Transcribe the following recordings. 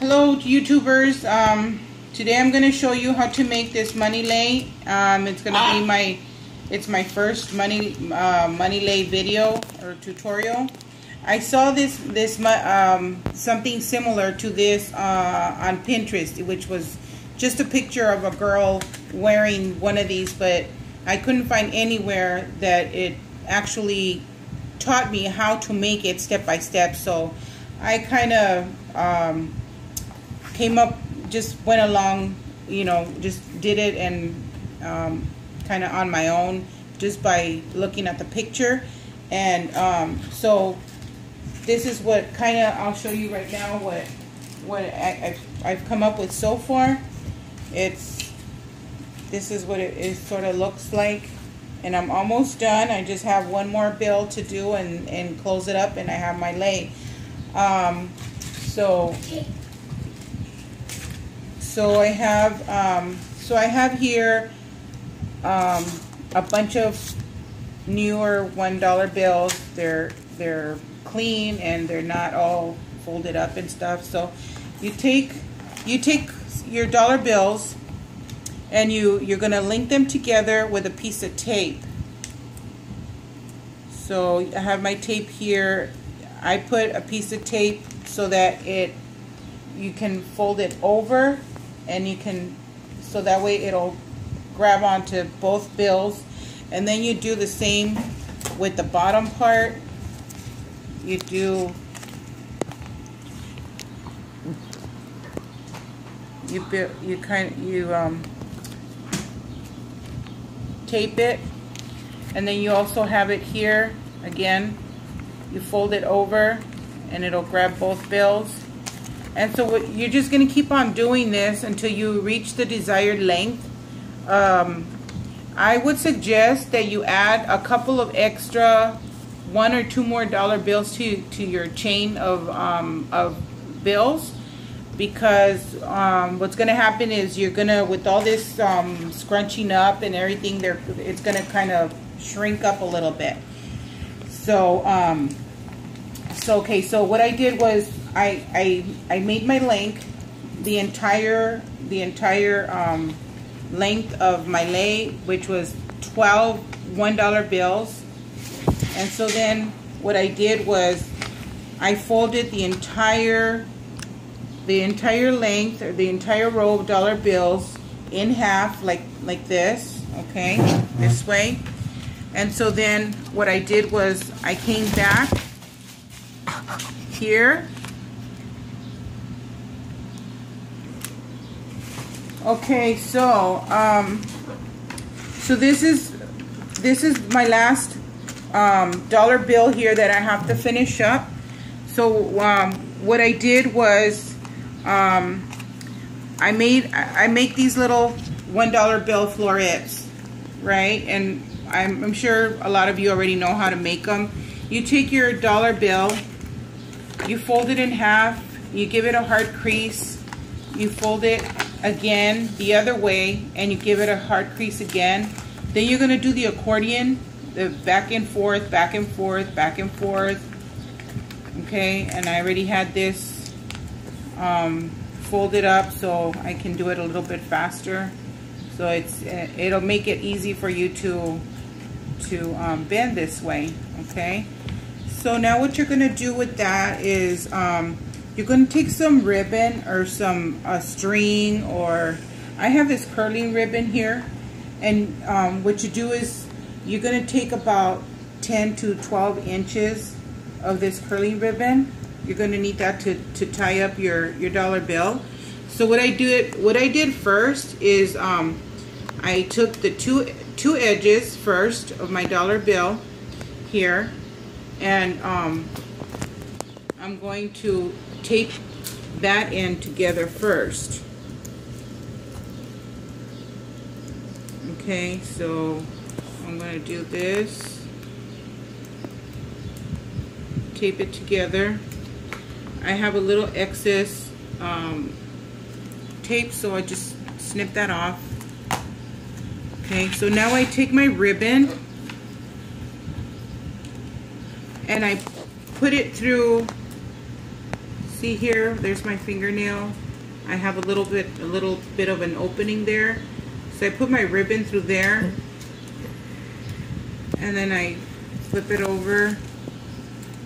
Hello YouTubers. Today I'm going to show you how to make this money lay. It's going to be my first money lay video or tutorial. I saw this something similar to this on Pinterest, which was just a picture of a girl wearing one of these, but I couldn't find anywhere that it actually taught me how to make it step by step. So I kind of just went along, just did it and kind of on my own, just by looking at the picture. And so this is what I'll show you right now what I've come up with so far. This is what it sort of looks like, and I'm almost done. I just have one more bill to do and close it up, and I have my lay. So I have here a bunch of newer $1 bills. They're clean and they're not all folded up and stuff. So you take your dollar bills and you're gonna link them together with a piece of tape. So I have my tape here. I put a piece of tape so that you can fold it over, and so that way it'll grab onto both bills. And then you do the same with the bottom part. You tape it, and then you also have it here again. You fold it over and it'll grab both bills. And so you're just going to keep on doing this until you reach the desired length. I would suggest that you add a couple of extra $1 or $2 more dollar bills to your chain of bills, because what's going to happen is you're going to, with all this scrunching up and everything there, it's going to kind of shrink up a little bit. So okay, so what I did was I made my length, the entire length of my lay, which was 12 $1 bills. And so then what I did was I folded the entire length, or the entire row of dollar bills, in half, like this, okay, this way. And so then what I did was I came back here. Okay, so this is my last dollar bill here that I have to finish up. So what I did was I make these little $1 bill florets, right? And I'm sure a lot of you already know how to make them. You take your dollar bill, you fold it in half, you give it a hard crease, you fold it again the other way, and you give it a hard crease again. Then you're going to do the accordion, the back and forth, back and forth, back and forth. Okay, and I already had this folded up so I can do it a little bit faster. So it'll make it easy for you to bend this way. Okay, so now what you're going to do with that is you're going to take some ribbon or some string, or I have this curling ribbon here, and what you do is you're going to take about 10 to 12 inches of this curling ribbon. You're going to need that to tie up your dollar bill. So what I did first is I took the two edges first of my dollar bill here, and I'm going to tape that end together first. Okay, so I'm going to do this, tape it together. I have a little excess tape, so I just snip that off. Okay, so now I take my ribbon and I put it through See here, there's my fingernail. I have a little bit of an opening there. So I put my ribbon through there, and then I flip it over.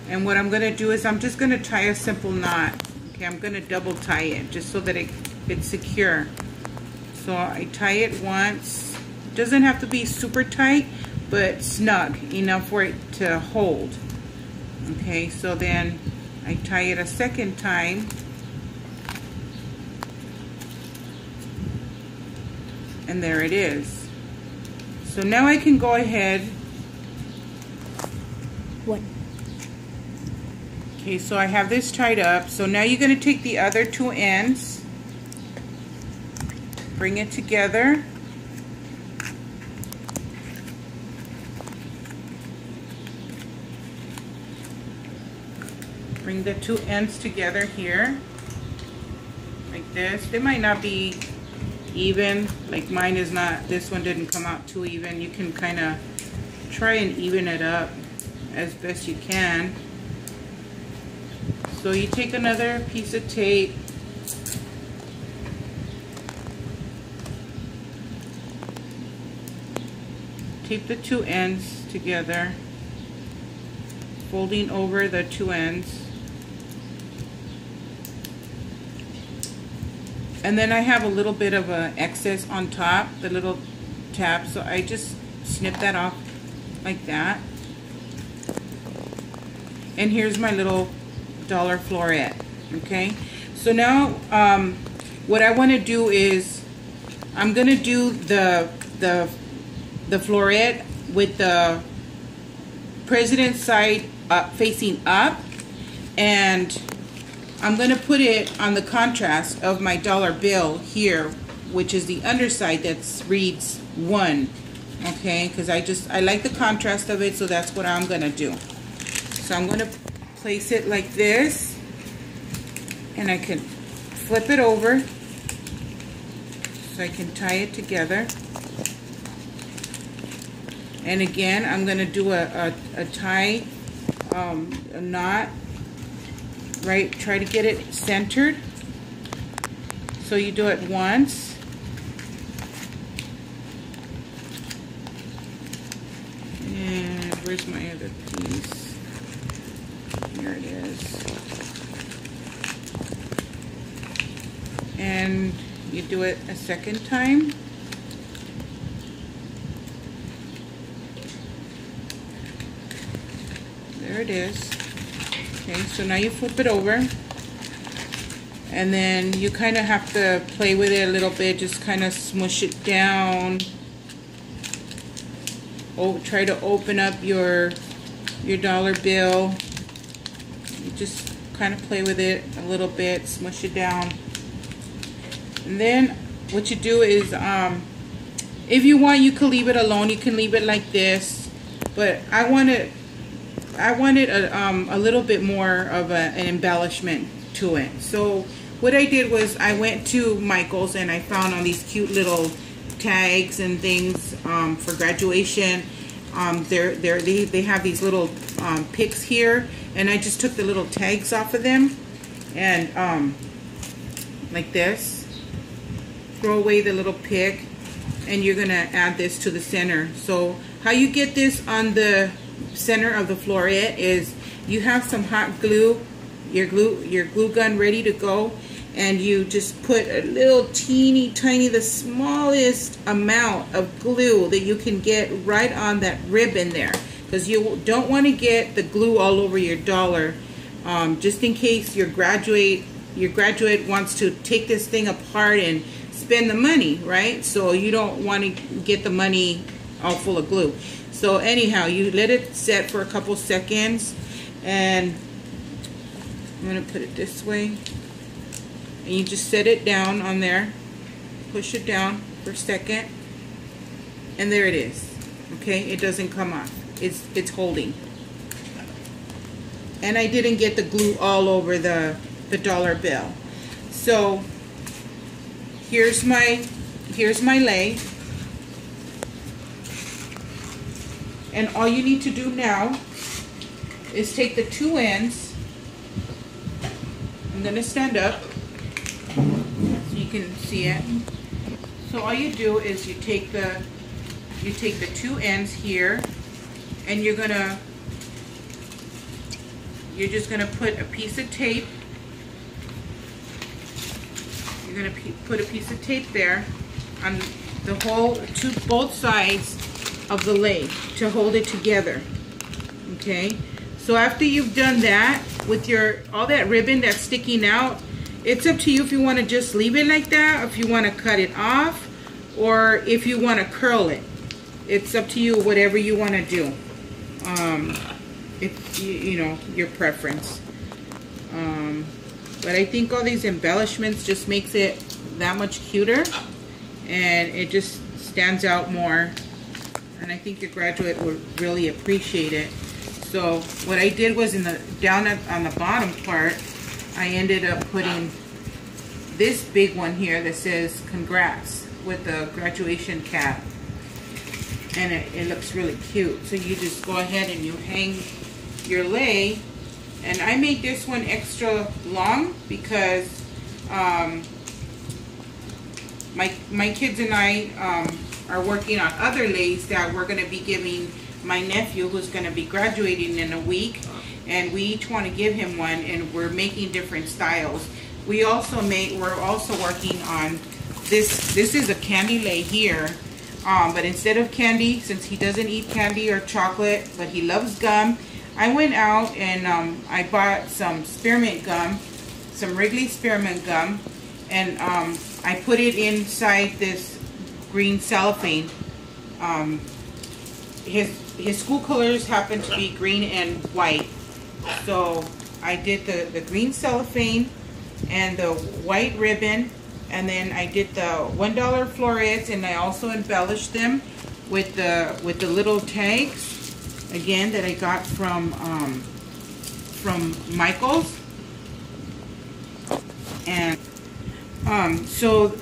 And what I'm gonna do is I'm just gonna tie a simple knot. Okay, I'm gonna double tie it just so that it's secure. So I tie it once. It doesn't have to be super tight, but snug enough for it to hold. Okay, so then I tie it a second time. And there it is. So now I can go ahead. What? Okay, so I have this tied up. So now you're going to take the other two ends, bring it together. Bring the two ends together here, like this. They might not be even, like mine is not, this one didn't come out too even. You can kind of try and even it up as best you can. So you take another piece of tape, tape the two ends together, folding over the two ends. And then I have a little bit of an excess on top, the little tab, so I just snip that off like that. And here's my little dollar floret. Okay, so now what I want to do is I'm gonna do the floret with the president's side up, facing up, and I'm going to put it on the contrast of my dollar bill here, which is the underside that reads 1. Okay, because I like the contrast of it, so that's what I'm going to do. So I'm going to place it like this, and I can flip it over so I can tie it together. And again, I'm going to do a tie, a knot. Right, try to get it centered. So you do it once. And where's my other piece? Here it is. And you do it a second time. There it is. Okay, so now you flip it over, and then you kind of have to play with it a little bit, just kind of smush it down. Oh, try to open up your dollar bill. You just kind of play with it a little bit, smush it down. And then what you do is, if you want, you can leave it alone. You can leave it like this, but I wanted a little bit more of an embellishment to it. So what I did was I went to Michael's and I found all these cute little tags and things for graduation. They have these little picks here, and I just took the little tags off of them and like this. Throw away the little pick, and you're gonna add this to the center. So how you get this on the center of the floret is you have some hot glue, your glue gun ready to go, and you just put a little teeny tiny, the smallest amount of glue that you can get right on that ribbon there, because you don't want to get the glue all over your dollar, just in case your graduate wants to take this thing apart and spend the money, right? So you don't want to get the money all full of glue. So anyhow, you let it set for a couple seconds, and I'm going to put it this way, and you just set it down on there, push it down for a second, and there it is. Okay, it doesn't come off. It's holding. And I didn't get the glue all over the dollar bill. So here's my lei. And all you need to do now is take the two ends, I'm gonna stand up so you can see it. So all you do is you take the two ends here, and you're just gonna put a piece of tape. You're gonna put a piece of tape there on the both sides of the lei to hold it together. Okay. So after you've done that with all that ribbon that's sticking out, it's up to you if you want to just leave it like that, if you want to cut it off, or if you want to curl it. It's up to you, whatever you want to do. If you know, your preference. But I think all these embellishments just makes it that much cuter, and it just stands out more. And I think your graduate would really appreciate it. So what I did was down on the bottom part, I ended up putting this big one here that says congrats with the graduation cap. And it looks really cute. So you just go ahead and you hang your lei. And I made this one extra long because my kids and I are working on other leis that we're going to be giving my nephew, who's going to be graduating in a week, and we each want to give him one, and we're making different styles. We're also working on this. This is a candy lei here, but instead of candy, since he doesn't eat candy or chocolate, but he loves gum, I went out and I bought some spearmint gum, some Wrigley spearmint gum, and I put inside this green cellophane. His school colors happen to be green and white, so I did the green cellophane and the white ribbon, and then I did the $1 florets, and I also embellished them with the little tags, again, that I got from Michael's. And so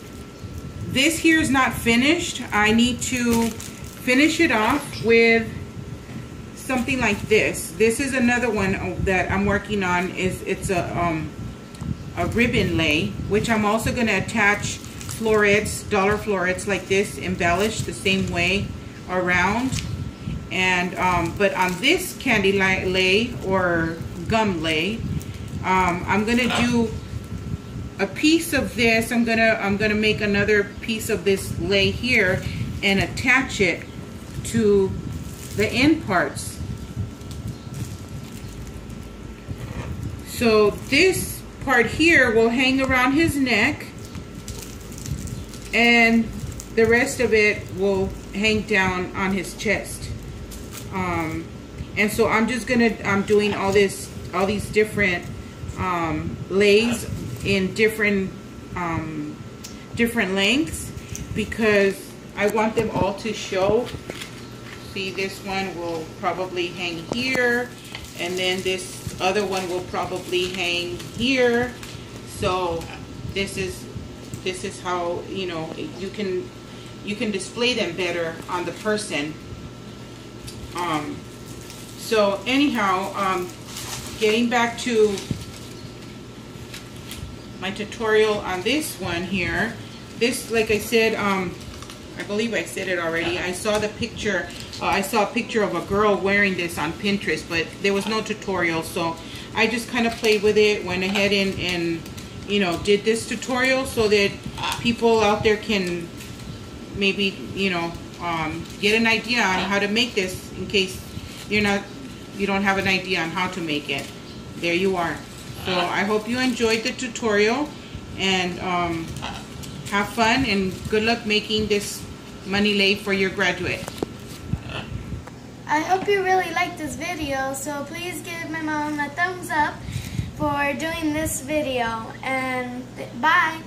this here is not finished. I need to finish it off with something like this. This is another one that I'm working on. It's a ribbon lei, which I'm also going to attach florets, $1 florets like this, embellished the same way around. And but on this candy lei or gum lei, I'm going to do a piece of this. I'm gonna make another piece of this lei here and attach it to the end parts. So this part here will hang around his neck, and the rest of it will hang down on his chest. And so I'm doing all these different leis in different lengths, because I want them all to show. See, this one will probably hang here, and then this other one will probably hang here. So this is how, you know, you can display them better on the person. So anyhow, getting back to my tutorial on this one here. This, like I said, I believe I said it already. I saw the picture. I saw a picture of a girl wearing this on Pinterest, but there was no tutorial, so I just kind of played with it, went ahead and you know, did this tutorial so that people out there can maybe, you know, get an idea on how to make this, in case you don't have an idea on how to make it. There you are. So I hope you enjoyed the tutorial, and have fun and good luck making this money lei for your graduate. I hope you really liked this video, so please give my mom a thumbs up for doing this video, and bye!